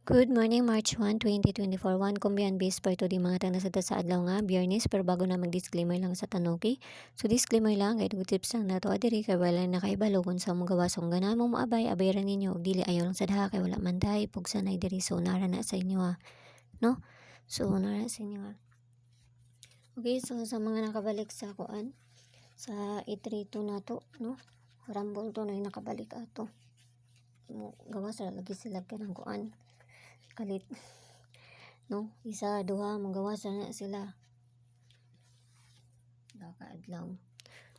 Good morning, March 1, 2024. One kumbiyan base per to di mga tanasada sa adlaw nga, Biyernes, pero bago na mag-disclaimer lang sa tanuki. So disclaimer lang, kahit tips lang na to adiri kay wala na kay balogon sa mong gawa song gana mo maabay, abayran ninyo og dili ayo lang sa daha kay wala man tay pugsa na diri so nara na sa inyo no? So nara sa inyo Okay, so sa mga nakabalik sa kuan, sa itrito na to, no? Rambol to na nakabalik ato. Gawa sa lagi sila kanang kuan kalit no isa duha magawa sana sila kaadlaw.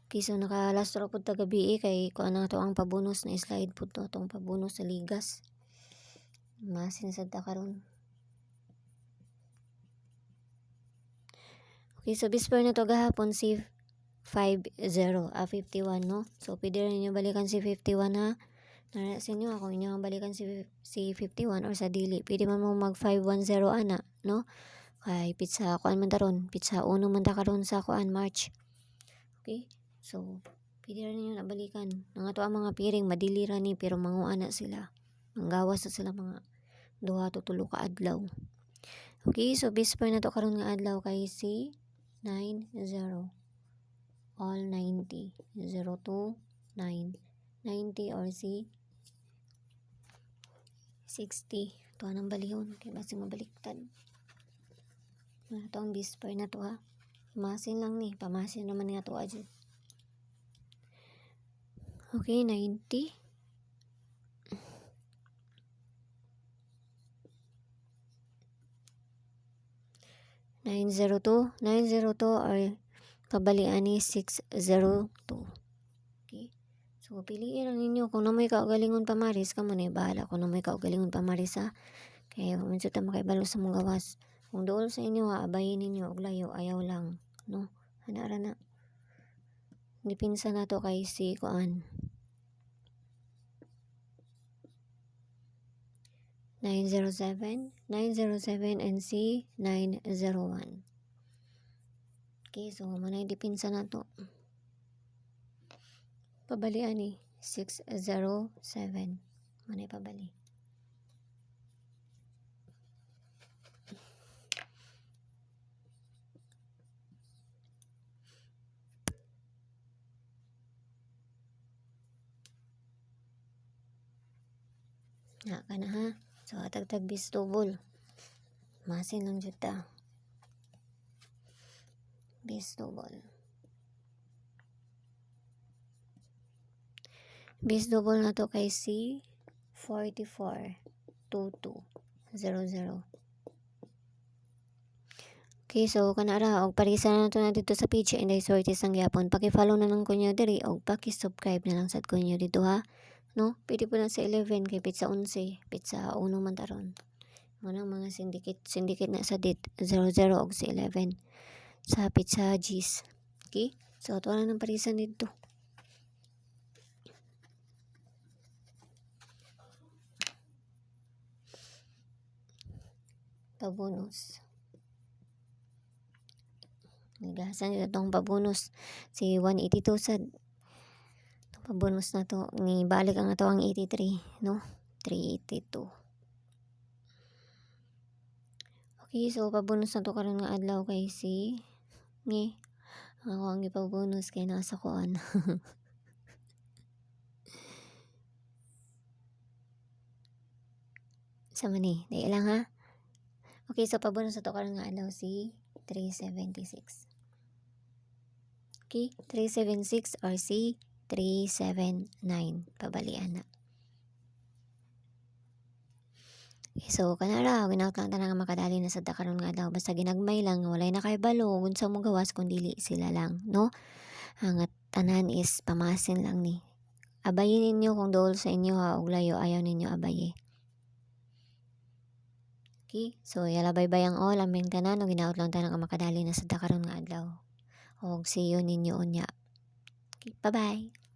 Okay, so nakalastro po gabi kay kuan na to ang pabonus na slide po to tong pabonus sa ligas masin sad ta karon. Okay, so bisper na to gahapon si 50 51 no, so pwede rin nyo balikan si 51 ha. Nara sa inyo ako inyo balikan si 51 or sa dili pwede man mo mag 510 ana no, kay pizza kuan man taron pizza uno man ta karon sa kuan March. Okay, so pwede rin ninyo nabalikan nga to ang mga piring madili ra ni pero manguan na sila manggawas na sila mga 2 to 3 ka adlaw. Okay, so bisper na to karon nga adlaw kay si 90 all 90 02 9 90 or si 60 to anang balihon kay basi mabaliktad na to ang bisper na to ha. Masin lang ni pamasin naman nga to adyo. Okay, 90 902 or pabalian ni 602. Okay, so piliin lang ninyo kung namoy kaugalingon pamaris ka man bahala kung namoy kaugalingon pamaris ha, kaya mansud ta makaibalo sa mong gawas. Kung dool sa inyo abayin ninyo og layo ayaw lang no, hanara na dipinsa na to kay si kuan 907 and si 901. Okay, so manay dipinsa na to pabalian ni 607 manay pabali. Na ka na ha. So tagtag bis double. Masin lang jud ta. Bis double. Bis double na to kay si 44 2200. Okay, so kanara og parisa na to na dito sa page Inday Sorties ang gyapon. Paki-follow na lang kunyo diri og paki-subscribe na lang sad kunyo dito ha. No, pwede po na sa 11 kay pizza 11, pizza 1 man taron. Muna mga syndicate na sa dit 00 og sa 11 sa pizza G's. Okay, so ito na ng parisan dito. Pabonus. Nagasan nito itong pabonus si 182 sad. Itong pabonus na to ni balik ang ato ang 83 no, 382. Okay, so pabonus na to karon nga adlaw kay si ni ako ang ipabonus kay nasa kuan. Sa mani dai lang ha. Okay, so pabonus na to karon nga adlaw si 376. Okay, 376 or si 379 pabalian na. Okay, so kanara ginaut lang ta nga makadali na sad ta karon nga adlaw basta ginagmay lang walay na kay balo unsa mo gawas kun dili sila lang no. Ang tanan is pamasin lang ni. Abayin ninyo kung dool sa inyo ha og layo ayaw ninyo abaye. Okay, so yala bye-bye ang all aming tanan og ginaut lang ta nga makadali na sad ta karon nga adlaw. Og see you ninyo unya. Okay, bye-bye.